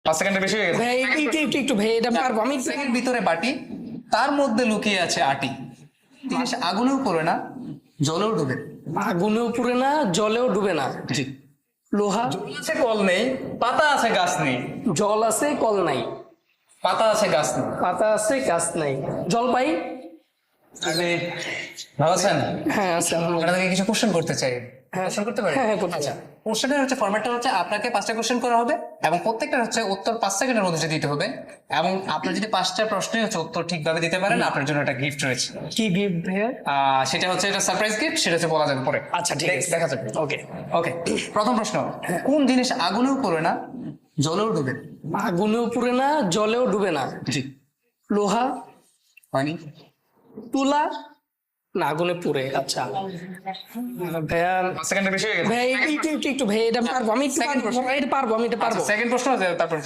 5 সেকেন্ডের বেশি হয়ে গেছে। ভাই একটু ভাই এটা পারবো আমি। এর ভিতরে বাটি, তার মধ্যে লুকিয়ে আছে আটি। জিনিস আগুনেও পড়ে না, জলেও ডুবে। আগুনেও পুড়ে না, জলেও ডুবে না। জি। লোহা। আছে কল নেই, পাতা আছে গাছ নেই। জল আছে কল নাই, পাতা আছে গাছ নেই। পাতা আছে গাছ নাই। জলপাই। আপনি ভাবছেন? হ্যাঁ আছে আপনাদেরকে কিছু কোশ্চেন করতে চাই। কোশ্চেন করতে পারি? হ্যাঁ করতে চাই। কোশ্চেনের হচ্ছে ফরম্যাটটা হচ্ছে আপনাকে 5টা কোশ্চেন করা হবে এবং প্রত্যেকটা হচ্ছে উত্তর 5 সেকেন্ডের মধ্যে দিতে হবে। এবং আপনি যদি 5টা প্রশ্নই হচ্ছে উত্তর ঠিকভাবে দিতে পারেন, আপনার জন্য একটা গিফট রয়েছে। কি গিফট ভাইয়া? সেটা হচ্ছে এটা সারপ্রাইজ গিফট, সেটা হচ্ছে বলা যাবে পরে। আচ্ছা ঠিক আছে, দেখা যাবে। ওকে। ওকে, প্রথম প্রশ্ন, কোন জিনিস আগুনেও পড়ে না, জলেও ডুবে? আগুনেও পুড়ে না, জলেও ডুবে না। জি। লোহা। হয়নি? তুলা। না আগুনে পুড়ে, আচ্ছা ভাইয়া। 5 সেকেন্ডের বেশি হয়ে গেছে। ভাই একটু ভাই এটা পারবো আমি, Second প্রশ্ন। এটা পারবো আমি, এটা পারবো। সেকেন্ড প্রশ্ন আছে, তারপর